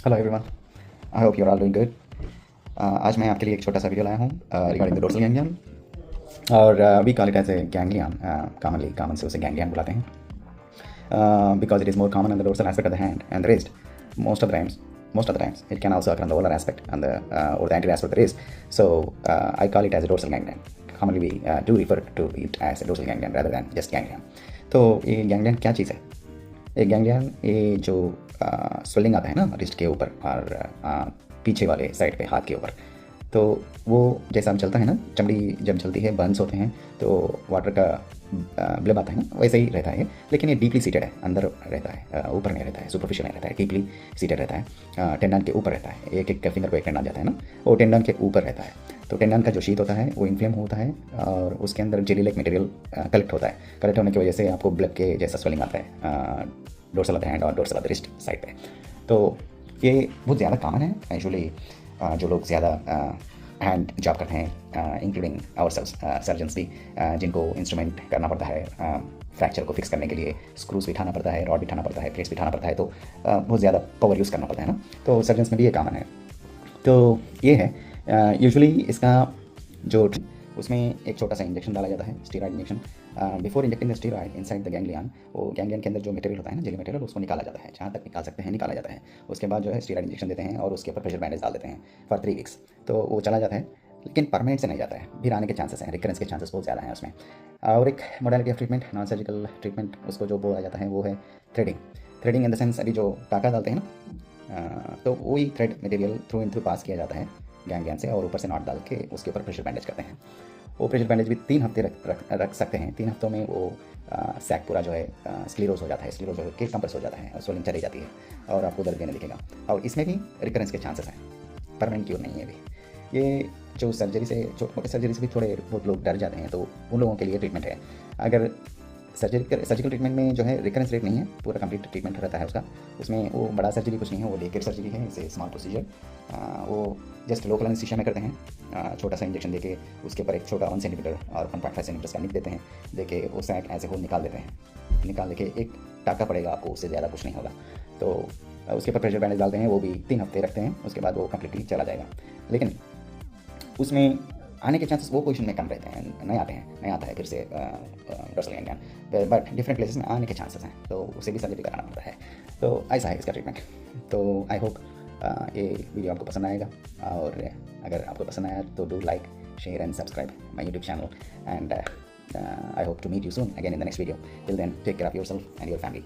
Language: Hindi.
Hello everyone, I hope you are all doing good. आज मैं आपके लिए एक छोटा सा वीडियो लाया हूँ रिगार्डिंग द डोर्सल गैंग्लियन, और we call it as a ganglion. Common से उसे गैंग्लियन बुलाते हैं because it is more common on the dorsal aspect of the hand and the wrist. Most of the times it can also occur on the ulnar aspect and the or the anterior aspect of the wrist. So I call it as a dorsal ganglion. Commonly we do refer to it as a dorsal ganglion rather than just ganglion. तो ये गैंग्लियन क्या चीज़ है? ये गैंग्लियन, ये जो स्वेलिंग आता है ना रिस्ट के ऊपर और पीछे वाले साइड पे हाथ के ऊपर, तो वो जैसा हम चलता है ना, चमड़ी जब चलती है, बर्न्स होते हैं तो वाटर का ब्लब आता है ना, वैसे ही रहता है। लेकिन ये डीपली सीटेड है, अंदर रहता है, ऊपर नहीं रहता है, सुपरफिशियल नहीं रहता है, डीपली सीटेड रहता है, टेंडन के ऊपर रहता है। एक एक फिंगर को एक टेंडन जाता है ना, वो टेंडन के ऊपर रहता है। तो टेंडन का जो शीट होता है वो इन्फ्लेम होता है और उसके अंदर जेली लाइक मटेरियल कलेक्ट होता है। कलेक्ट होने की वजह से आपको ब्लब के जैसा स्वेलिंग आता है डोर्सल ऑफ द हैंड और dorsal of the wrist side पे। तो ये बहुत ज़्यादा कॉमन है यूजुअली। जो लोग ज़्यादा हैंड जॉब करते हैं, इंक्लूडिंग आवर सर्जन्स भी, जिनको इंस्ट्रूमेंट करना पड़ता है, फ्रैक्चर को फिक्स करने के लिए स्क्रूज बिठाना पड़ता है, रॉड बिठाना पड़ता है, प्लेट्स बिठाना पड़ता है, तो बहुत ज़्यादा पावर यूज़ करना पड़ता है ना। तो सर्जन्स में भी ये कॉमन है। तो ये है यूजुअली इसका जो उसमें एक छोटा सा इंजेक्शन डाला जाता है, steroid injection. Before injecting the steroid inside the ganglion, वो गैंग्लियन के अंदर जो मटेरियल होता है ना, जेली मटेरियल, उसको निकाला जाता है, जहाँ तक निकाल सकते हैं निकाला जाता है। उसके बाद जो है स्टीरॉयड इंजेक्शन देते हैं और उसके ऊपर प्रेशर बैंडेज डाल देते हैं फॉर 3 वीक्स। तो वो चला जाता है, लेकिन परमानेंट से नहीं जाता है, फिर आने के चांसेस हैं, रिकरेंस के चांसेस बहुत ज़्यादा हैं उसमें। और एक modality of treatment, non surgical treatment उसको जो बोला जाता है वो है threading. Threading in the sense, अभी जो टाका डालते हैं ना, तो वही thread material through in through pass किया जाता है गैंग्लियन से, और ऊपर से नॉट डाल के उसके ऊपर प्रेशर बैंडेज करते हैं। वो प्रेशर बैंडेज भी 3 हफ्ते रख सकते हैं। 3 हफ्तों में वो सैक पूरा जो है स्क्लीरोज हो जाता है, स्क्लीरोज होकर कंप्रेस हो जाता है और स्वेलिंग चली जाती है और आपको दर्द देने दिखेगा। और इसमें भी रिकरेंस के चांसेस हैं, परमानेंट क्योर नहीं है अभी। ये जो सर्जरी से, छोटे मोटे सर्जरी से भी थोड़े बहुत लोग डर जाते हैं, तो उन लोगों के लिए ट्रीटमेंट है। अगर सर्जिकल ट्रीटमेंट में जो है रिकरेंस रेट नहीं है, पूरा कंप्लीट ट्रीटमेंट रहता है उसका। उसमें वो बड़ा सर्जरी कुछ नहीं है, वो लेकर सर्जरी है, इसे स्मॉल प्रोसीजर। वो जस्ट लोकल एनेस्थीसिया में करते हैं, छोटा सा इंजेक्शन देके उसके ऊपर एक छोटा 1 सेंटीमीटर और 1.5 सेंटीमीटर का निप देते हैं, देके वो सैक ऐसे होल निकाल देते हैं। निकाल देके एक टाका पड़ेगा आपको, उससे ज़्यादा कुछ नहीं होगा। तो उसके ऊपर प्रेशर बैंडेज डालते हैं, वो भी 3 हफ्ते रखते हैं, उसके बाद वो कम्प्लीटली चला जाएगा। लेकिन उसमें आने के चांसेस वो पोजीशन में कम रहते हैं, नहीं आते हैं, नहीं आता है फिर से dorsal ganglion, but different places में आने के चांसेस हैं, तो उसे भी सर्जरी कराना पड़ता है। तो ऐसा है इसका ट्रीटमेंट। तो आई होप ये वीडियो आपको पसंद आएगा, और अगर आपको पसंद आया तो do like, share and subscribe my YouTube channel, and I hope to meet you soon again in the next video. Till then, take care of yourself and your family.